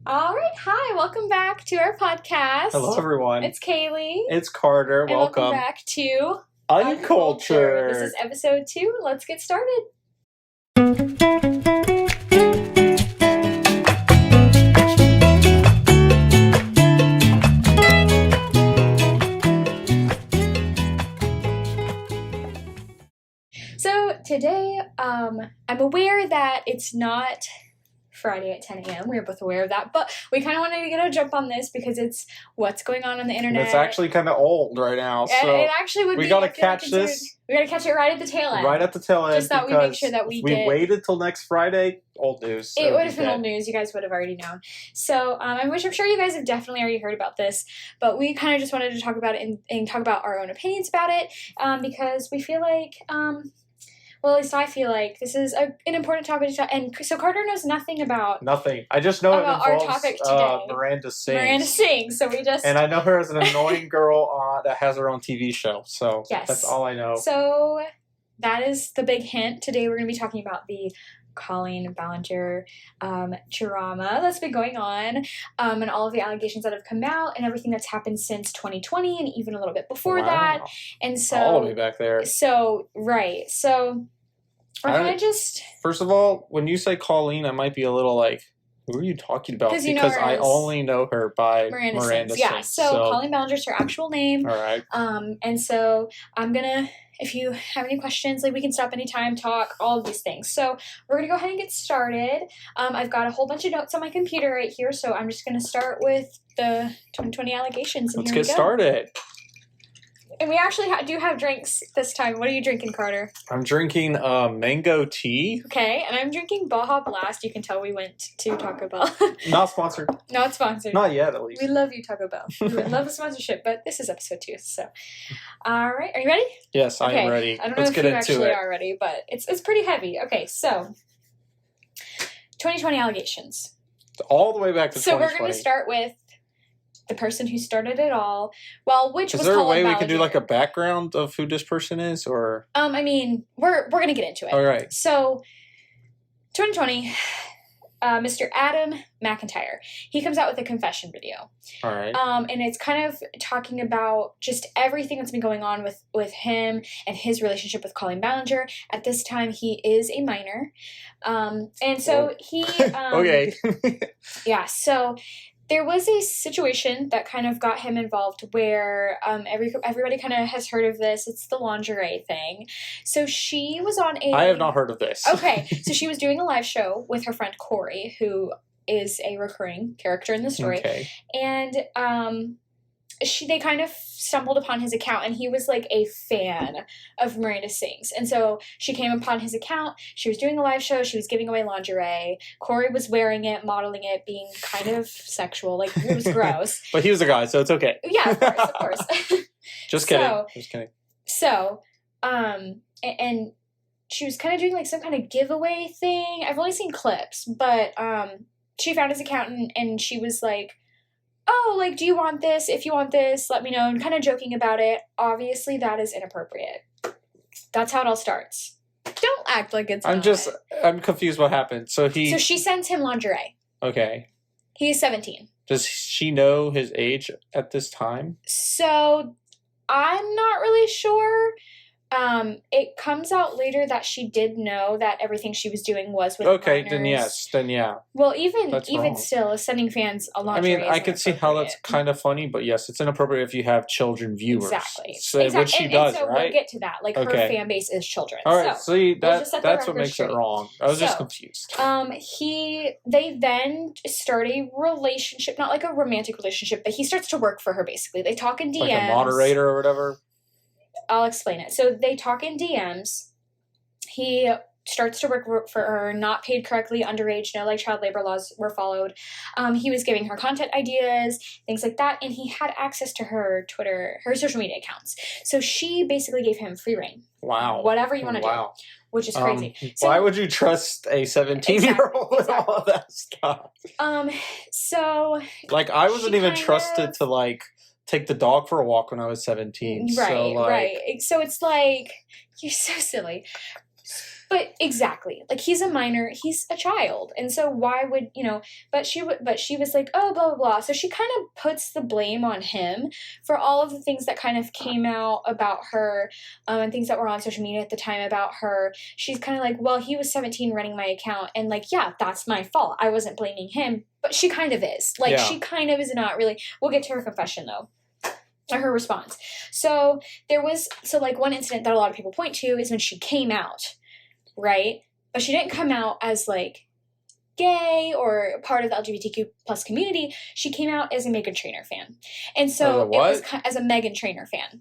All right. Hi. Welcome back to our podcast. Hello, everyone. It's Kaylee. It's Carter. And welcome back to Uncultured. This is episode 2. Let's get started. So today, I'm aware that it's not Friday at 10 a.m. We were both aware of that, but we kind of wanted to get a jump on this because it's what's going on the internet. It's actually kind of old right now, so it actually would we be. Gotta catch this. We gotta catch it right at the tail end. Right at the tail end. Just that we make sure that we waited till next Friday. Old news. It would have been old news. You guys would have already known. So, which I'm sure you guys have definitely already heard about this, but we kind of just wanted to talk about it and talk about our own opinions about it, because we feel like. Well, at least I feel like this is an important topic to talk. And so Carter knows nothing about... Nothing. I just know about it involves our topic today. Miranda Sings. Miranda Sings. So we just... And I know her as an annoying girl that has her own TV show. So yes. That's all I know. So that is the big hint. Today we're going to be talking about the Colleen Ballinger drama that's been going on, and all of the allegations that have come out and everything that's happened since 2020 and even a little bit before that. And so... all the way back there. So, right. So... We're kind of just... First of all, when you say Colleen, I might be a little like, who are you talking about? Because I only know her by Miranda Sings. Yeah, so Colleen Ballinger is her actual name. All right. And so I'm going to, if you have any questions, like we can stop anytime, talk, all of these things. So we're going to go ahead and get started. I've got a whole bunch of notes on my computer right here, so I'm just going to start with the 2020 allegations. And let's get started. And we actually do have drinks this time. What are you drinking, Carter? I'm drinking mango tea. Okay, and I'm drinking Baja Blast. You can tell we went to Taco Bell. Not sponsored. Not sponsored. Not yet, at least. We love you, Taco Bell. We would love a sponsorship, but this is episode 2, so. All right, are you ready? Yes, I am ready. I don't know if you actually are ready, but it's pretty heavy. Okay, so 2020 allegations. All the way back to 2020. So we're going to start with the person who started it all. Well, which was Is there a way Ballinger. We could do like a background of who this person is, or? I mean, we're gonna get into it. All right. So, 2020, Mr. Adam McIntyre, he comes out with a confession video. All right. And it's kind of talking about just everything that's been going on with him and his relationship with Colleen Ballinger. At this time, he is a minor, and so he. Okay. Yeah. So. There was a situation that kind of got him involved where everybody kind of has heard of this. It's the lingerie thing. So she was on a... I have not heard of this. Okay. So she was doing a live show with her friend Corey, who is a recurring character in the story. Okay. And they kind of stumbled upon his account, and he was like a fan of Miranda Sings. And so she came upon his account. She was doing a live show. She was giving away lingerie. Corey was wearing it, modeling it, being kind of sexual. Like, it was gross. But he was a guy, so it's okay. Yeah, of course. Just kidding. Just kidding. So, and she was kind of doing like some kind of giveaway thing. I've only seen clips, but she found his account and she was like, oh, like, do you want this? If you want this, let me know. And kind of joking about it. Obviously, that is inappropriate. That's how it all starts. Don't act like it's I'm confused what happened. So she sends him lingerie. Okay. He is 17. Does she know his age at this time? So, I'm not really sure. It comes out later that she did know that everything she was doing was with okay, minors. then yeah. Well, even still, sending fans a lingerie. I mean, I could see how that's kind of funny, but yes, it's inappropriate if you have children viewers. Exactly. Which she does, and so right? We'll get to that. Like, her fan base is children. All right, so see, that's what makes it wrong. I was just confused. They then start a relationship, not like a romantic relationship, but he starts to work for her, basically. They talk in DMs. Like a moderator or whatever? I'll explain it. So they talk in DMs. He starts to work for her, not paid correctly, underage, no like child labor laws were followed. He was giving her content ideas, things like that, and he had access to her Twitter, her social media accounts. So she basically gave him free reign. Wow. Whatever you want to do. Which is crazy. So, why would you trust a 17-year-old with all of that stuff? So... Like, I wasn't even trusted to, like... take the dog for a walk when I was 17. Right, so, right. So it's like, you're so silly. But exactly, like, he's a minor, he's a child, and so why would, but she was like, oh, blah, blah, blah. So she kind of puts the blame on him for all of the things that kind of came out about her, and things that were on social media at the time about her. She's kind of like, well, he was 17 running my account, and, like, yeah, that's my fault. I wasn't blaming him, but she kind of is. Like, she kind of is not really. We'll get to her confession, though. Or her response. So one incident that a lot of people point to is when she came out. Right? But she didn't come out as, like, gay or part of the LGBTQ plus community. She came out as a Meghan Trainor fan. And so it was as a Meghan Trainor fan.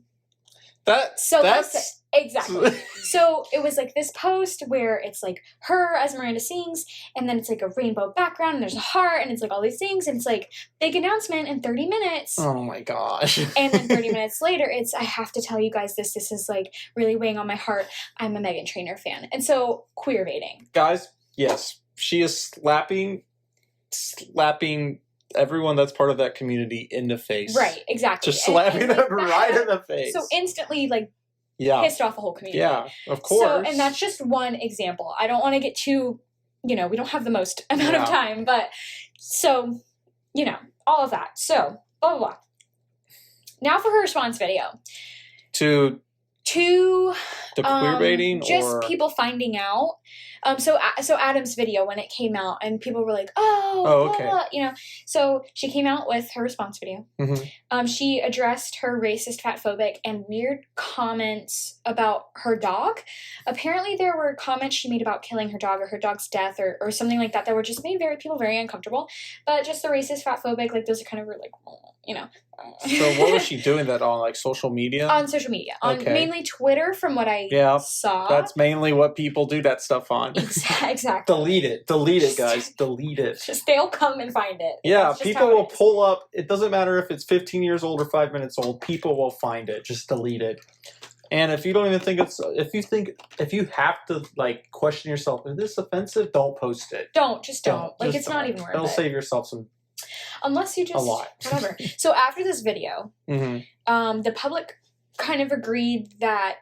Exactly. So it was, like, this post where it's, like, her as Miranda sings, and then it's, like, a rainbow background, and there's a heart, and it's, like, all these things, and it's, like, big announcement in 30 minutes. Oh, my gosh. And then 30 minutes later, it's, I have to tell you guys this is, like, really weighing on my heart. I'm a Meghan Trainor fan. And so, queer baiting. Guys, yes, she is slapping everyone that's part of that community in the face. Right, exactly. Just slapping them right in the face. So instantly, like, pissed off the whole community. Yeah, of course. So, and that's just one example. I don't want to get too, we don't have the most amount of time, but so, all of that. So, blah, blah, blah. Now for her response video. To the queer baiting, just people finding out. So Adam's video when it came out, and people were like, "Oh, okay." blah, blah, So she came out with her response video. Mm-hmm. She addressed her racist, fatphobic, and weird comments about her dog. Apparently, there were comments she made about killing her dog or her dog's death or something like that were just made people very uncomfortable. But just the racist, fatphobic, like, those are kind of like, So what was she doing that on, like, social media? On social media. On mainly Twitter, from what I saw. That's mainly what people do that stuff on. Exactly. Delete it, guys. Delete it. Just, they'll come and find it. Yeah, people will pull up. It doesn't matter if it's 15 years old or 5 minutes old. People will find it. Just delete it. And if you don't even think if you have to, like, question yourself, is this offensive? Don't post it. Don't. Like, just it's not even worth it. It'll save yourself some. Unless you just... A lot. Whatever. So after this video, the public kind of agreed that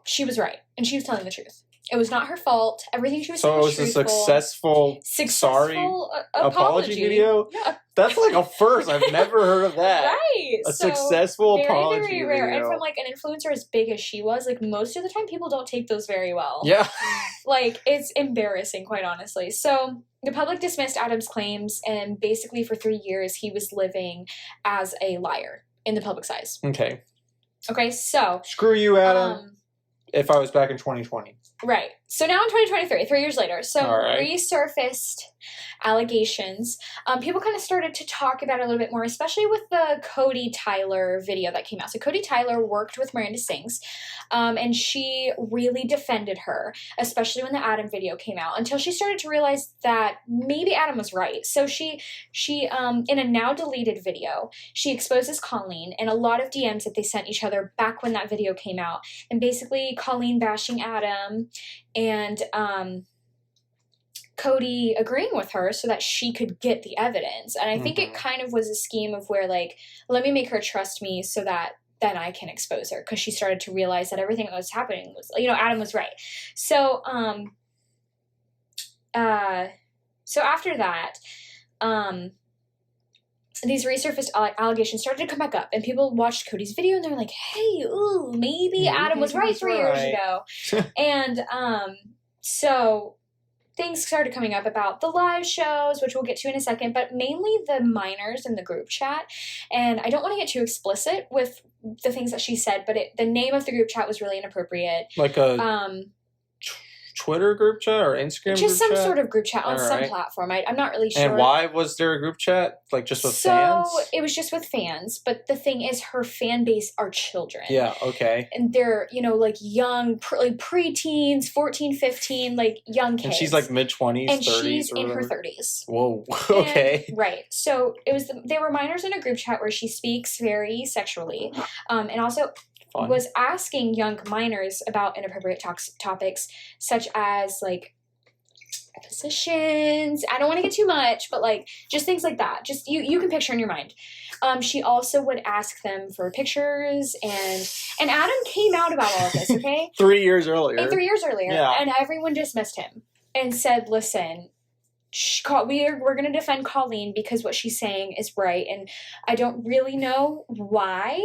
she was right. And she was telling the truth. It was not her fault. Everything she was saying was truthful. So it was a successful apology video? Yeah. That's like a first. I've never heard of that. Right. A successful apology very rare. video. And from, like, an influencer as big as she was, like, most of the time people don't take those very well. Yeah. Like, it's embarrassing, quite honestly. So the public dismissed Adam's claims, and basically for 3 years he was living as a liar in the public's eyes. Okay, so... Screw you, Adam. If I was back in 2020. Right. So now in 2023, 3 years later, resurfaced allegations. People kind of started to talk about it a little bit more, especially with the Cody Tyler video that came out. So Cody Tyler worked with Miranda Sings, and she really defended her, especially when the Adam video came out, until she started to realize that maybe Adam was right. So she in a now deleted video, she exposes Colleen and a lot of DMs that they sent each other back when that video came out, and basically Colleen bashing Adam and Cody agreeing with her so that she could get the evidence. And I think it kind of was a scheme of where, like, let me make her trust me so that then I can expose her, because she started to realize that everything that was happening was, Adam was right. So so after that, these resurfaced allegations started to come back up, and people watched Cody's video and they were like, hey, ooh, maybe Adam was right 3 years ago. And so things started coming up about the live shows, which we'll get to in a second, but mainly the minors in the group chat. And I don't want to get too explicit with the things that she said, but the name of the group chat was really inappropriate. Like a Twitter group chat or Instagram just group some chat? Sort of group chat on some platform. I'm not really sure. And why was there a group chat? Like, just with fans? So it was just with fans, but the thing is, her fan base are children. Yeah, okay. And they're, like, young, like preteens, 14, 15, like, young kids. And she's like mid-20s, 30s? And she's in her 30s. Whoa, okay. And, right. So it was they were minors in a group chat where she speaks very sexually, and also was asking young minors about inappropriate topics, such as, like, positions. I don't want to get too much, but like just things like that. Just you can picture in your mind. She also would ask them for pictures, and Adam came out about all of this. Okay, 3 years earlier. and 3 years earlier, Yeah. and everyone dismissed him and said, "Listen, we're going to defend Colleen because what she's saying is right, and I don't really know why,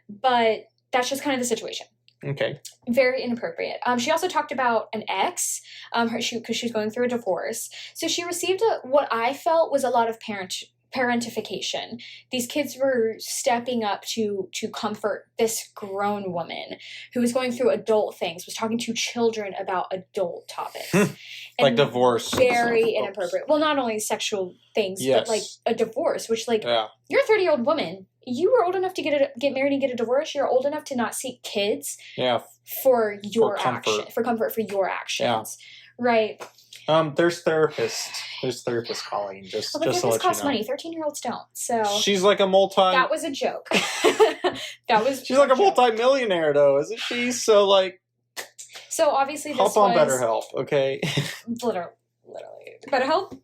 but that's just kind of the situation." Okay. Very inappropriate. She also talked about an ex, because she was going through a divorce. So she received what I felt was a lot of parentification. These kids were stepping up to comfort this grown woman who was going through adult things, was talking to children about adult topics. Like divorce. Very inappropriate. Well, not only sexual things, but like a divorce, which like you're a 30-year-old woman. You were old enough to get married and get a divorce. You're old enough to not seek kids. Yeah. For your action, for comfort for your actions, right? There's therapists. Colleen. Just to let you know. Costs money. 13-year-olds don't. So she's like a That was a joke. She's like a multi-millionaire, though, isn't she? So like. So obviously this Hop on BetterHelp, okay? literally. BetterHelp.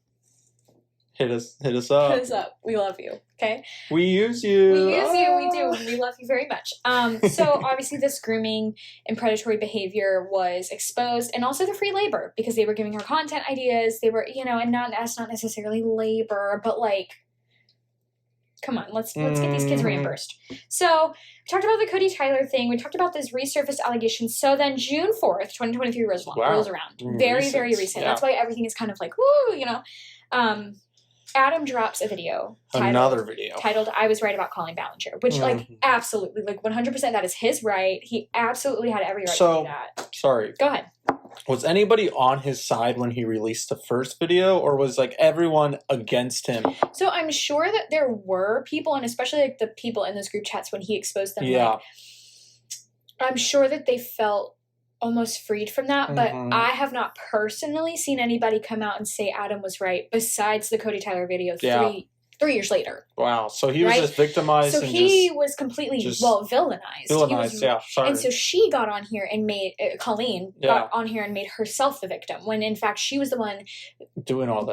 Hit us up. Hit us up. We love you. Okay. We use you. We use you. We do. We love you very much. So obviously this grooming and predatory behavior was exposed, and also the free labor, because they were giving her content ideas. They were, and that's not necessarily labor, but like, come on, let's get these kids reimbursed. So we talked about the Cody Tyler thing. We talked about this resurfaced allegations. So then June 4th, 2023 rolls around. Very, very recent. Yeah. That's why everything is kind of like, woo, Adam drops a video. Titled I Was Right About Colleen Ballinger, which like absolutely, like 100% that is his right. He absolutely had every right to do that. Sorry. Go ahead. Was anybody on his side when he released the first video, or was like everyone against him? So I'm sure that there were people, and especially like the people in those group chats when he exposed them. Yeah. Like, I'm sure that they felt almost freed from that, but I have not personally seen anybody come out and say Adam was right, besides the Cody Tyler video 3 years later. Wow. So he was just victimized. So he was completely, villainized. Sorry. And so she got on here and made, Colleen got on here and made herself the victim, when in fact she was the one doing all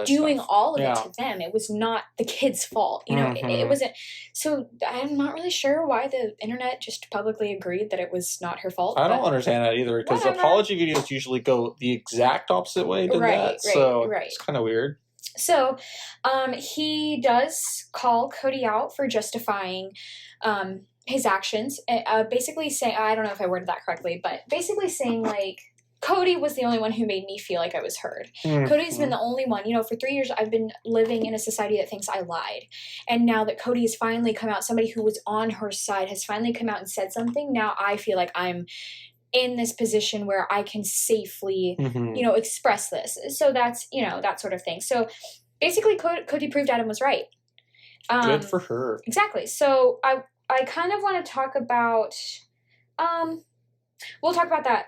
of it to them. It was not the kid's fault. It wasn't. So I'm not really sure why the internet just publicly agreed that it was not her fault. I don't understand that either, because apology videos usually go the exact opposite way to that. So it's kind of weird. So, he does call Cody out for justifying his actions. Basically saying, I don't know if I worded that correctly, but basically saying like, Cody was the only one who made me feel like I was heard. Cody's been the only one. For 3 years I've been living in a society that thinks I lied. And now that Cody has finally come out, somebody who was on her side has finally come out and said something, now I feel like I'm in this position where I can safely, express this. So that's, that sort of thing. So basically Cody proved Adam was right. Good for her. Exactly. So I kind of want to talk about, we'll talk about that.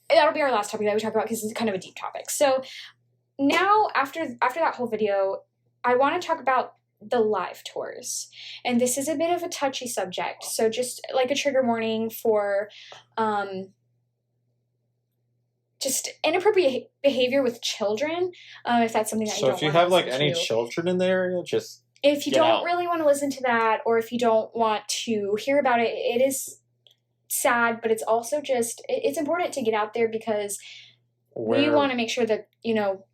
That'll be our last topic that we talk about, because it's kind of a deep topic. So now after that whole video, I want to talk about the live tours, and this is a bit of a touchy subject, so just like a trigger warning for just inappropriate behavior with children, if that's something that you don't want to listen to. So if you have like any children in the area, just if you don't really want to listen to that, or if you don't want to hear about it, it is sad, but it's also just it's important to get out there, because we want to make sure that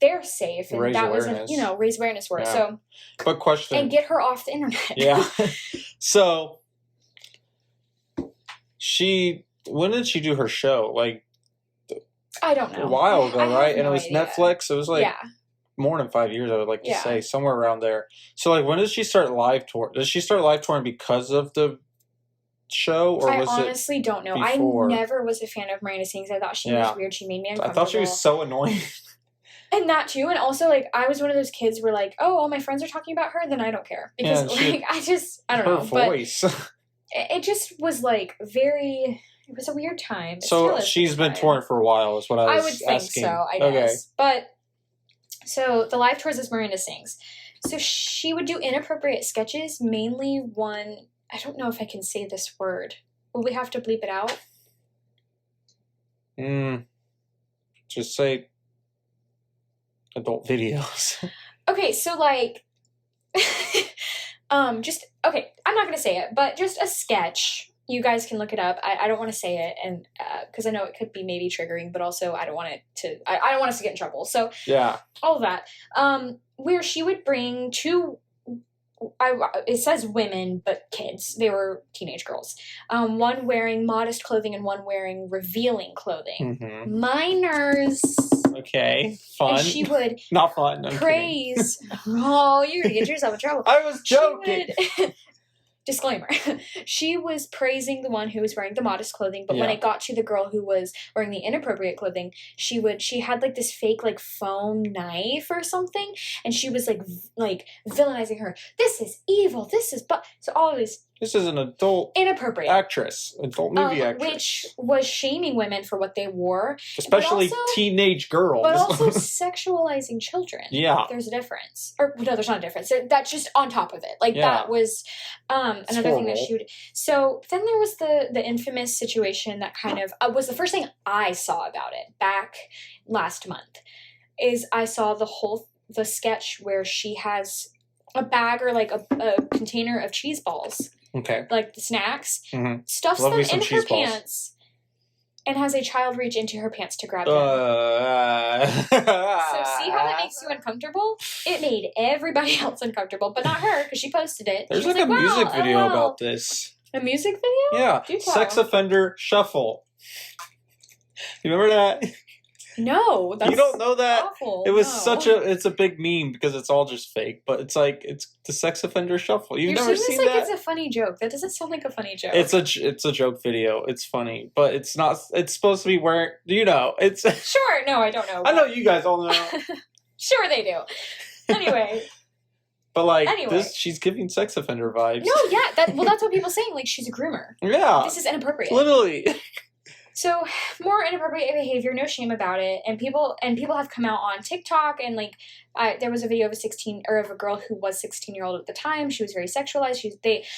they're safe, and that wasn't raise awareness for it. So, but question, and get her off the internet. Yeah. So when did she do her show? Like, I don't know. A while ago, right? And it was idea. Netflix. It was like more than 5 years, I would like to say, somewhere around there. So like, when did she start live tour? Did she start live touring because of the show, or was it I honestly don't know. before? I never was a fan of Miranda Sings. I thought she was weird. She made me uncomfortable. I thought she was so annoying. And that too. And also, like, I was one of those kids where like, oh, all my friends are talking about her, then I don't care. Because I don't know. Her voice. But it just was like it was a weird time. So she's been touring for a while is what I was asking. I would think so, I guess. Okay. But so the live tours is Miranda Sings. So she would do inappropriate sketches, mainly one, I don't know if I can say this word. Will we have to bleep it out? Just say adult videos. Okay, so like, I'm not gonna say it, but just a sketch. You guys can look it up. I don't want to say it, and because I know it could be maybe triggering, but also I don't want it to. I don't want us to get in trouble. So Yeah. all of that. Where she would bring two. It says women, but kids. They were teenage girls. One wearing modest clothing and one wearing revealing clothing. Mm-hmm. Minors. Okay. Fun. And she would Not fun. I'm praise. Oh, you're gonna get yourself in trouble. I was joking. Disclaimer. She was praising the one who was wearing the modest clothing, but when it got to the girl who was wearing the inappropriate clothing, she had like this fake like foam knife or something, and she was like villainizing her. This is evil. So always. This is an adult inappropriate actress, adult movie actress, which was shaming women for what they wore, especially teenage girls, but also sexualizing children. Yeah, there's a difference, or no, there's not a difference. That's just on top of it. Like that was another thing that she would. So then there was the infamous situation that kind of was the first thing I saw about it back last month. Is I saw the sketch where she has a bag or like a container of cheese balls. Okay. Like the snacks, mm-hmm. stuffs them in her pants, and has a child reach into her pants to grab them. So see how that makes you uncomfortable? It made everybody else uncomfortable, but not her because she posted it. There's like a music video about this. A music video? Yeah. Sex offender shuffle. You remember that? No, that's you don't know that. Awful. It was it's a big meme because it's all just fake, but it's the sex offender shuffle. You've never seen that? It's a funny joke. That doesn't sound like a funny joke. It's a joke video. It's funny, but it's not. It's supposed to be where it's sure. No, I don't know. I know you guys all know. Sure, they do. Anyway. But she's giving sex offender vibes. No, yeah, that's what people are saying. Like she's a groomer. Yeah, this is inappropriate. Literally. So more inappropriate behavior, no shame about it, and people have come out on TikTok and there was a video of a girl who was 16-year-old at the time. She was very sexualized.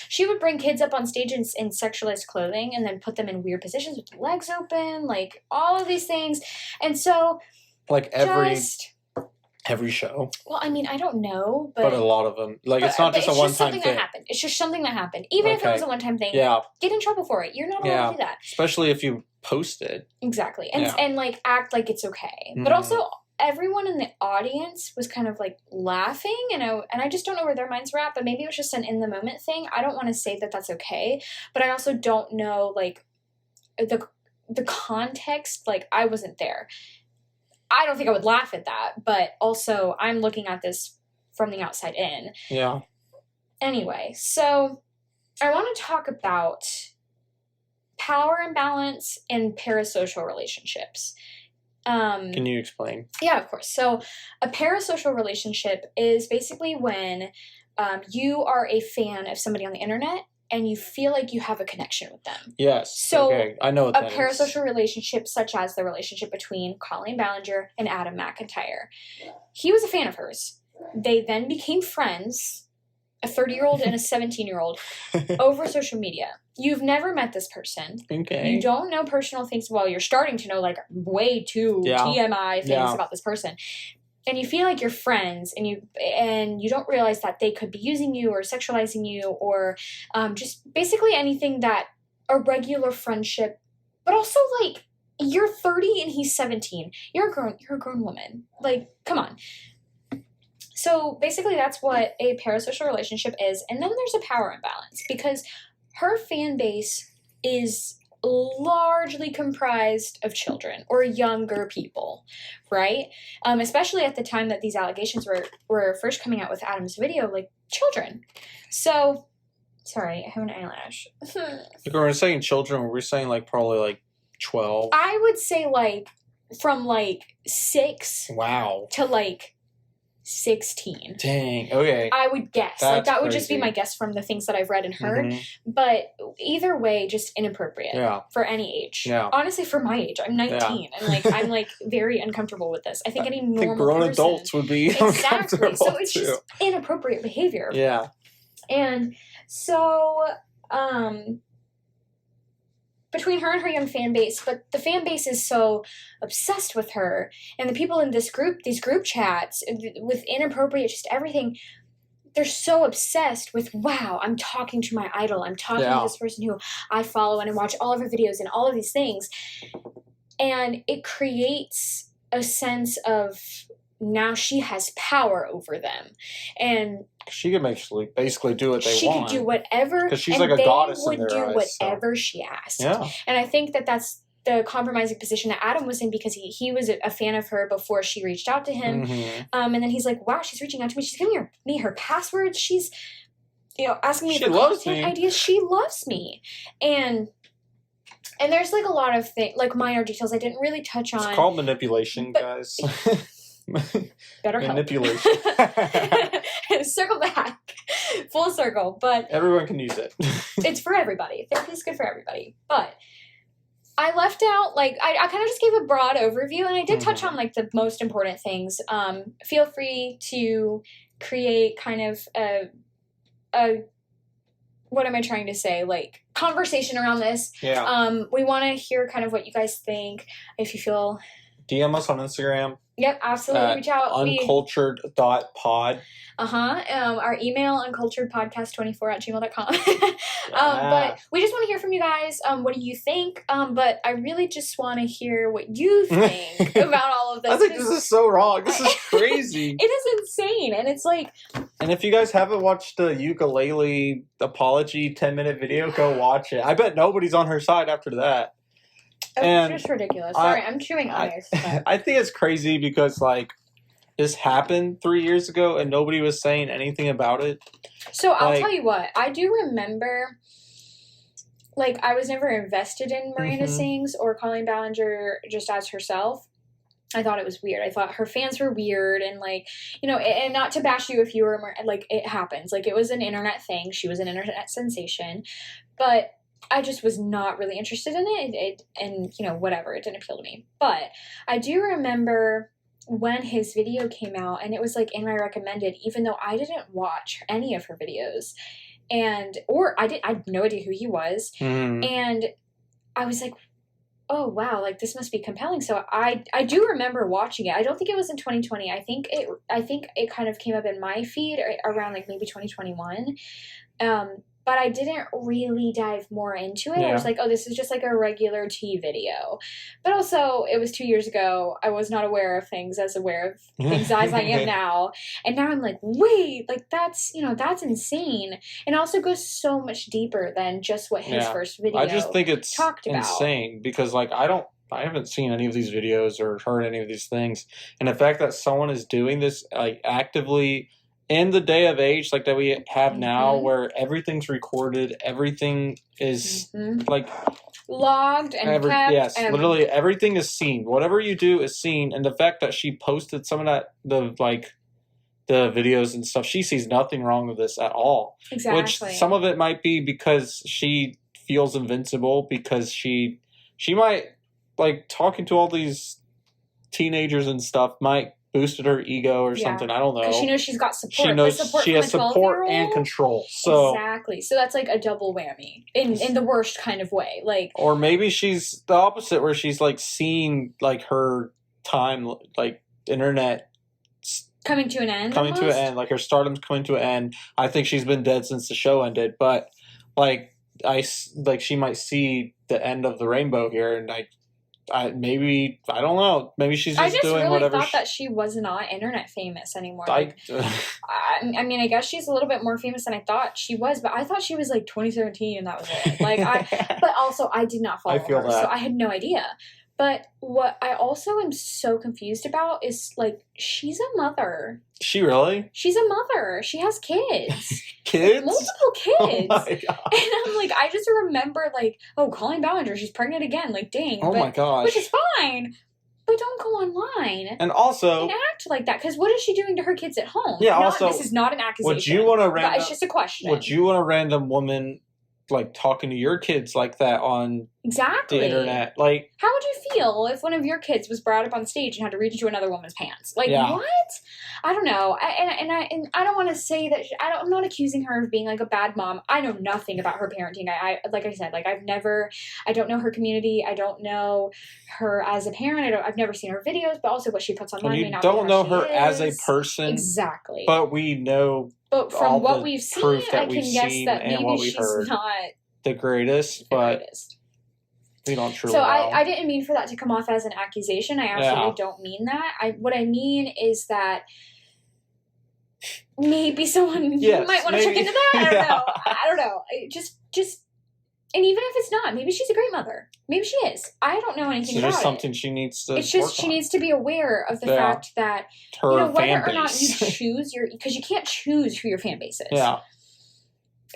She would bring kids up on stage in sexualized clothing and then put them in weird positions with their legs open, like all of these things, and so every show. Well, I mean, I don't know, but a lot of them, it's not just a one-time thing. It's just something that happened, even if it was a one-time thing. Yeah, get in trouble for it. You're not allowed to do that, especially if you post it. Exactly, and act like it's okay. But also, everyone in the audience was kind of laughing, and I just don't know where their minds were at. But maybe it was just an in the moment thing. I don't want to say that that's okay, but I also don't know the context. I wasn't there. I don't think I would laugh at that, but also I'm looking at this from the outside in. Yeah. Anyway, so I want to talk about power imbalance and parasocial relationships. Can you explain? Yeah, of course. So a parasocial relationship is basically when you are a fan of somebody on the internet and you feel like you have a connection with them. Yes. So okay. I know what that is. A parasocial relationship, such as the relationship between Colleen Ballinger and Adam McIntyre. He was a fan of hers. They then became friends, a 30-year-old and a 17-year-old, over social media. You've never met this person. Okay. You don't know personal things. Well, you're starting to know way too TMI things about this person. And you feel like you're friends, and you don't realize that they could be using you or sexualizing you or just basically anything that a regular friendship. But also, you're 30 and he's 17. You're a grown woman. Come on. So basically, that's what a parasocial relationship is. And then there's a power imbalance because her fan base is largely comprised of children or younger people, right? Especially at the time that these allegations were first coming out with Adam's video, children. So, sorry, I have an eyelash. When we're saying children, we're saying probably 12. I would say from 6. Wow. To 16. Dang. Okay. I would guess. That's that would crazy. just be my guess from the things that I've read and heard. Mm-hmm. But either way, just inappropriate. Yeah. For any age. Yeah. Honestly, for my age, I'm 19, and I'm very uncomfortable with this. I think any normal grown person, adults would be exactly. uncomfortable So it's too. just inappropriate behavior. Yeah. And so, between her and her young fan base, but the fan base is so obsessed with her, and the people in these group chats with inappropriate, just everything, they're so obsessed with, wow, I'm talking to my idol, I'm talking to this person who I follow and I watch all of her videos and all of these things, and it creates a sense of now she has power over them, and she can basically do what they want. She could do whatever, because she's like a goddess in their eyes. They would do whatever she asked. Yeah. And I think that's the compromising position that Adam was in, because he was a fan of her before she reached out to him. And then he's like, wow, she's reaching out to me. She's giving me her passwords. She's, asking me for content ideas. She loves me. And there's like a lot of like minor details I didn't really touch on. It's called manipulation, guys. Better manipulation. Circle back, full circle. But everyone can use it. It's for everybody. Therapy's good for everybody. But I left out, like, I kind of just gave a broad overview, and I did touch on like the most important things. Feel free to create kind of a what am I trying to say? Like, conversation around this. Yeah. We want to hear kind of what you guys think. If you feel, DM us on Instagram. Yep, absolutely. Reach out. Uncultured.pod. Our email, unculturedpodcast24@gmail.com. But we just want to hear from you guys. What do you think? But I really just want to hear what you think about all of this. I think this is so wrong. This is crazy. It is insane. And it's like... And if you guys haven't watched the ukulele apology 10-minute video, go watch it. I bet nobody's on her side after that. It's just ridiculous. Sorry, I'm chewing ice. I think it's crazy because, like, this happened 3 years ago and nobody was saying anything about it. So I'll tell you what. I do remember, like, I was never invested in Miranda Sings or Colleen Ballinger just as herself. I thought it was weird. I thought her fans were weird, and like, and not to bash you if you were, like, it happens. Like, it was an internet thing. She was an internet sensation. But I just was not really interested in it. And whatever. It didn't appeal to me. But I do remember when his video came out, and it was like in my recommended, even though I didn't watch any of her videos, I had no idea who he was. And I was like, oh wow, like this must be compelling. So I do remember watching it. I don't think it was in 2020. I think it kind of came up in my feed around like maybe 2021. But I didn't really dive more into it. Yeah. I was like, oh, this is just like a regular tea video. But also, it was 2 years ago. I was not aware of things as aware of things as I am now. And now I'm like, wait, like that's insane. And it also goes so much deeper than just what his first video I just think it's talked about. Insane because like I haven't seen any of these videos or heard any of these things. And the fact that someone is doing this like actively in the day of age like that we have now where everything's recorded, everything is like logged and kept. Yes, literally everything is seen. Whatever you do is seen. And the fact that she posted some of the videos and stuff, she sees nothing wrong with this at all. Exactly. Which some of it might be because she feels invincible, because she might like talking to all these teenagers and stuff might boosted her ego or something. I don't know. Because she knows she's got support. She knows she has support and control. So exactly. So that's like a double whammy in the worst kind of way. Like, or maybe she's the opposite, where she's like seeing like her time, like internet coming to an end. Like her stardom's coming to an end. I think she's been dead since the show ended, but like she might see the end of the rainbow here, and I don't know. Maybe she's just doing whatever. I just really thought that she was not internet famous anymore. I mean, I guess she's a little bit more famous than I thought she was, but I thought she was like 2017 and that was it. But also I did not follow her, so I had no idea. But what I also am so confused about is, like, she's a mother. She really? She's a mother. She has kids. Kids? Like, multiple kids. Oh my God. And I'm like, I just remember, like, oh, Colleen Ballinger, she's pregnant again. Like, dang. Oh my gosh. Which is fine. But don't go online. And also... and act like that. Because what is she doing to her kids at home? Yeah, also... This is not an accusation. Would you want a random... It's just a question. Would you want a random woman like talking to your kids like that on Exactly. the internet. Like, how would you feel if one of your kids was brought up on stage and had to reach into another woman's pants? Like, what? I don't know. And I don't want to say that I'm not accusing her of being like a bad mom. I know nothing about her parenting. I like I said, like I don't know her community. I don't know her as a parent. I've never seen her videos, but also what she puts online. You don't know her as a person. Exactly. But we know. But from what we've seen, I can guess that maybe she's not the greatest, but we don't truly know. I didn't mean for that to come off as an accusation. I absolutely don't mean that. What I mean is that maybe someone might want to check into that. I don't know. Just, and even if it's not, maybe she's a great mother. Maybe she is. I don't know anything about it. There's something she needs to. It's just she needs to be aware of the fact that whether or not you choose because you can't choose who your fan base is. Yeah.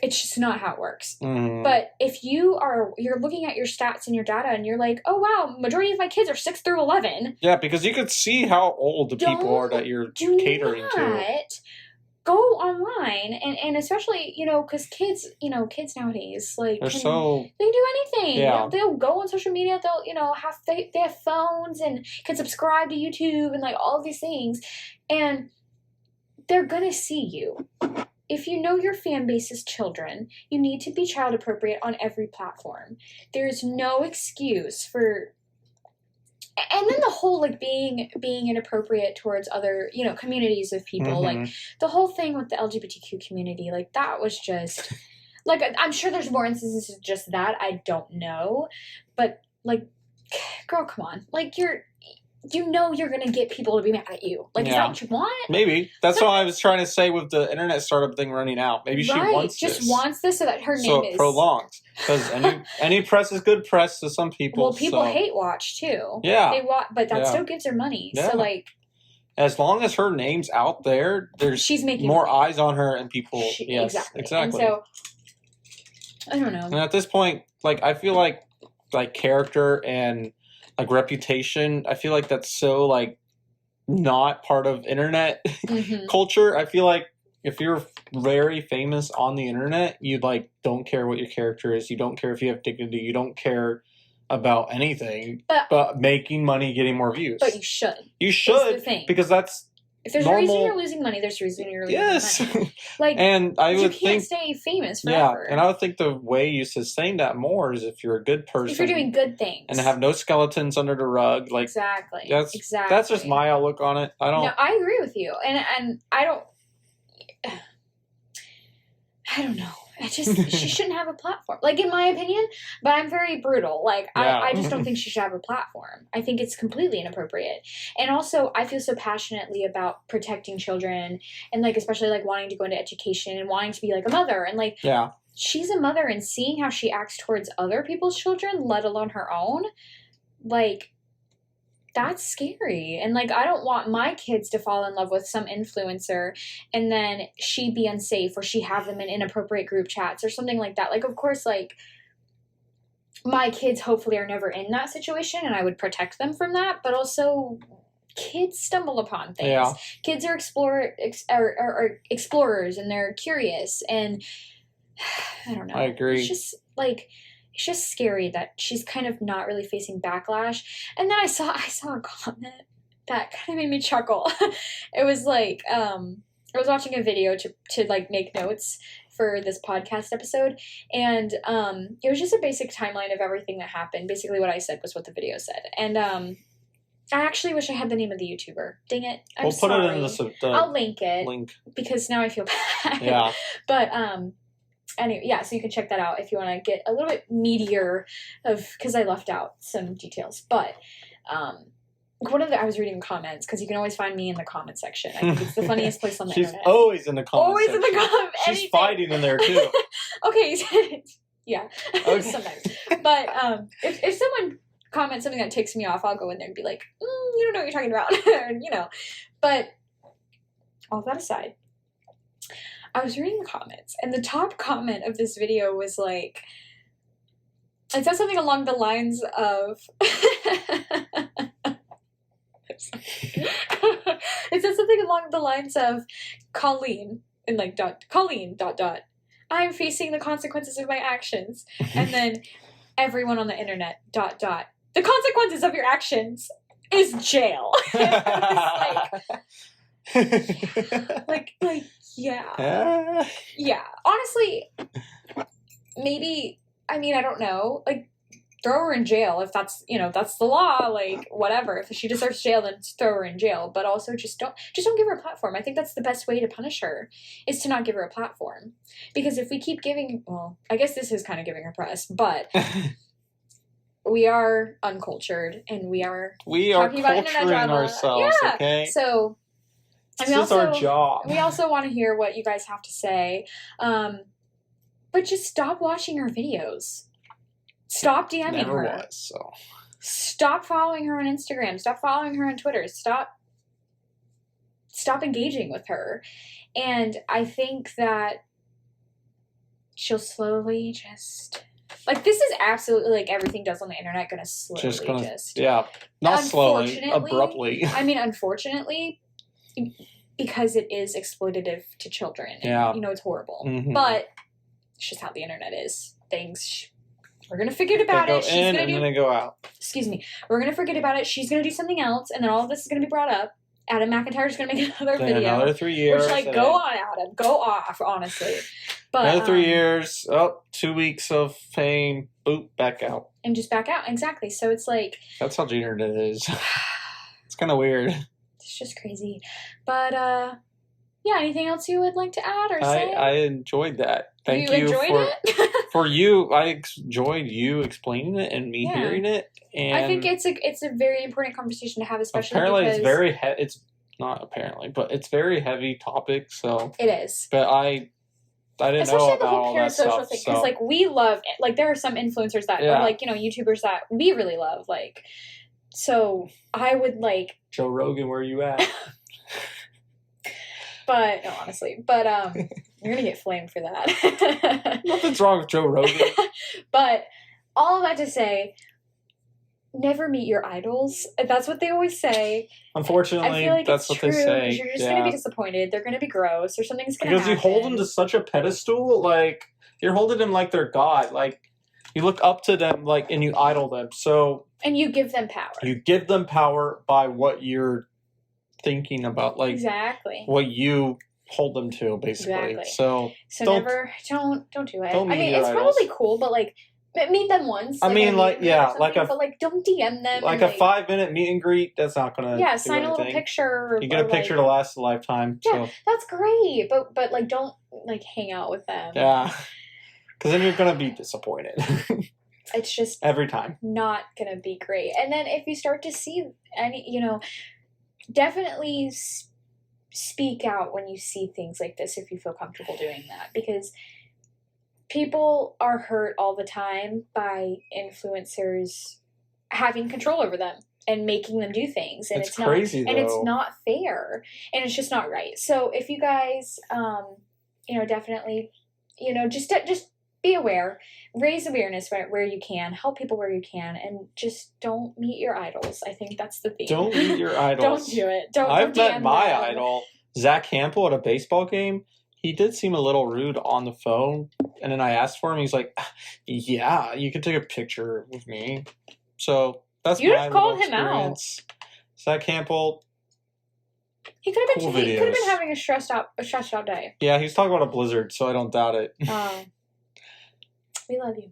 It's just not how it works. Mm. But if you're looking at your stats and your data and you're like, oh wow, majority of my kids are 6 through 11. Yeah, because you could see how old the people are that you're catering to. Go online and especially, because kids nowadays, like, they can do anything. Yeah. They'll go on social media, they'll, they have phones and can subscribe to YouTube and like all of these things. And they're going to see you. If you know your fan base is children, you need to be child appropriate on every platform. There's no excuse for... And then the whole, like, being inappropriate towards other, communities of people. Mm-hmm. Like, the whole thing with the LGBTQ community, like, that was just... Like, I'm sure there's more instances of just that. I don't know. But, like, girl, come on. Like, you're going to get people to be mad at you. Like, is that what you want? Maybe. That's what I was trying to say with the internet startup thing running out. Maybe she wants this. Just wants this so that her name is... So it prolongs. Because any press is good press to some people. Well, people hate watch, too. Yeah. But that still gives her money. Yeah. So, like... As long as her name's out there, she's making more eyes on her and people... Exactly. And so, I don't know. And at this point, like, I feel like character and... like reputation, I feel like that's so like not part of internet culture. I feel like if you're very famous on the internet, you like don't care what your character is. You don't care if you have dignity. You don't care about anything but making money, getting more views. But you should. You should, because that's if there's a reason you're losing money, there's a reason you're losing money. Like, and I would you can't stay famous forever. Yeah, and I would think the way you sustain that more is if you're a good person. If you're doing good things. And have no skeletons under the rug. Like, exactly. That's just my outlook on it. No, I agree with you. And I don't know. She shouldn't have a platform. Like, in my opinion, but I'm very brutal. Like, I just don't think she should have a platform. I think it's completely inappropriate. And also, I feel so passionately about protecting children and, like, especially, like, wanting to go into education and wanting to be, like, a mother. And, like, she's a mother, and seeing how she acts towards other people's children, let alone her own, like... that's scary. And, like, I don't want my kids to fall in love with some influencer and then she be unsafe or she have them in inappropriate group chats or something like that. Like, of course, like, my kids hopefully are never in that situation and I would protect them from that. But also, kids stumble upon things. Yeah. Kids are explorers and they're curious. And I don't know. I agree. It's just, like... it's just scary that she's kind of not really facing backlash. And then I saw a comment that kind of made me chuckle. It was like, I was watching a video to like make notes for this podcast episode. And it was just a basic timeline of everything that happened. Basically what I said was what the video said. And I actually wish I had the name of the YouTuber. Dang it. I'm sorry. We'll put it in the I'll link it. Because now I feel bad. Yeah. But, anyway, yeah, so you can check that out if you want to get a little bit meatier because I left out some details. But I was reading comments because you can always find me in the comment section. I think it's the funniest place on the internet. She's always in the comment section. Always in the comment. She's fighting in there too. Okay, yeah, okay. Sometimes. But if someone comments something that ticks me off, I'll go in there and be like, you don't know what you're talking about, But all that aside. I was reading the comments, and the top comment of this video was like, it said something along the lines of, it said something along the lines of Colleen, and like Colleen, ... I'm facing the consequences of my actions. And then everyone on the internet, ... The consequences of your actions is jail. Yeah. Yeah. Honestly, maybe, I mean, I don't know. Like, throw her in jail if that's, that's the law, like, whatever. If she deserves jail, then throw her in jail. But also just don't give her a platform. I think that's the best way to punish her, is to not give her a platform. Because if we keep giving, well, I guess this is kind of giving her press, but we are uncultured and we are talking about internet drama. Ourselves, okay? So, and this is our job. We also want to hear what you guys have to say. But just stop watching her videos. Stop DMing Never her. was, so. Stop following her on Instagram. Stop following her on Twitter. Stop engaging with her. And I think that she'll slowly just... Like, this is absolutely, like, everything does on the internet gonna slowly yeah. Not slowly, abruptly. I mean, unfortunately, because it is exploitative to children. Yeah. And, it's horrible. Mm-hmm. But it's just how the internet is. We're going to forget about it. She's going to then they go out. Excuse me. We're going to forget about it. She's going to do something else. And then all of this is going to be brought up. Adam McIntyre's going to make another video. Another 3 years. Which, like, go on, Adam. Go off, honestly. But, another 3 years. 2 weeks of fame. Boop, back out. And just back out. Exactly. So it's like... That's how the internet is. It's kind of weird. It's just crazy. But, yeah, anything else you would like to add or say? I enjoyed that. Thank you enjoyed it? For you. I enjoyed you explaining it and me hearing it. And I think it's a very important conversation to have, especially apparently because... it's very it's not apparently, but it's very heavy topic. So it is. But I didn't especially know about all that stuff. Thing, because like we love it. Like there are some influencers that or like YouTubers that we really love. Like so I would like Joe Rogan. Where are you at? But no, honestly, you're gonna get flamed for that. Nothing's wrong with Joe Rogan. But all of that to say, never meet your idols. That's what they always say. Unfortunately, I feel like that's what they say. You're just gonna be disappointed. They're gonna be gross, or something's gonna happen. Because you hold them to such a pedestal, like you're holding them like they're God. Like you look up to them, like and you idol them. So and you give them power. You give them power by what you're thinking about, like exactly what you hold them to, basically. Exactly. So don't do it. Don't I mean, it's probably cool, but like meet them once. I mean, like but like don't DM them. Like a 5-minute meet and greet. That's not gonna. Yeah, sign a little picture. You get a picture to last a lifetime. Yeah, so. That's great, but like don't like hang out with them. Yeah, because then you're gonna be disappointed. It's just every time not gonna be great. And then if you start to see any, definitely speak out when you see things like this if you feel comfortable doing that, because people are hurt all the time by influencers having control over them and making them do things, and it's crazy, not, and it's not fair, and it's just not right. So if you guys, definitely, just be aware, raise awareness where you can, help people where you can, and just don't meet your idols. I think that's the theme. Don't meet your idols. Don't do it. I've met my idol, Zach Campbell, at a baseball game. He did seem a little rude on the phone, and then I asked for him. He's like, "Yeah, you can take a picture with me." So that's you my just called him experience. Zach Campbell. He could have been. He could have been having a stressed out day. Yeah, he's talking about a blizzard, so I don't doubt it. We love you.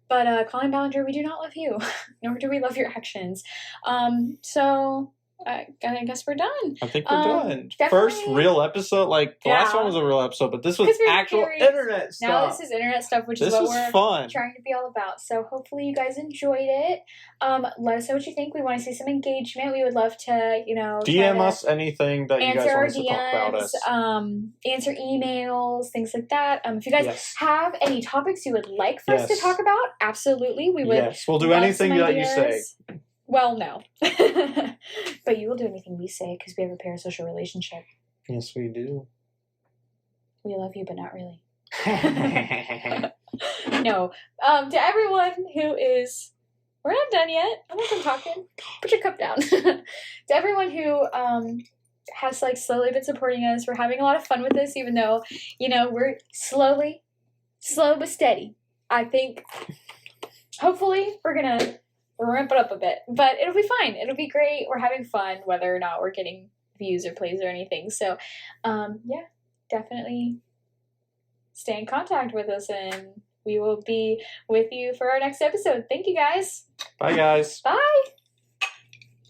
But Colleen Ballinger, we do not love you, nor do we love your actions. So I guess we're done. I think we're done. First real episode. Like the last one was a real episode, but this was actual internet stuff. Now this is internet stuff, which is what we're trying to be all about. So hopefully you guys enjoyed it. Let us know what you think. We want to see some engagement. We would love to, DM us anything that you guys want us to talk about us. Answer emails, things like that. If you guys have any topics you would like for us to talk about, absolutely, we would. Yes, we'll do anything that you say. Well, no. But you will do anything we say because we have a parasocial relationship. Yes, we do. We love you, but not really. No. To everyone who is... We're not done yet. I'm not done talking. Put your cup down. To everyone who has slowly been supporting us, we're having a lot of fun with this, even though, we're slowly slow but steady. I think hopefully we're going to ramp it up a bit. But it'll be fine. It'll be great. We're having fun whether or not we're getting views or plays or anything. So, yeah, definitely stay in contact with us, and we will be with you for our next episode. Thank you, guys. Bye, guys. Bye.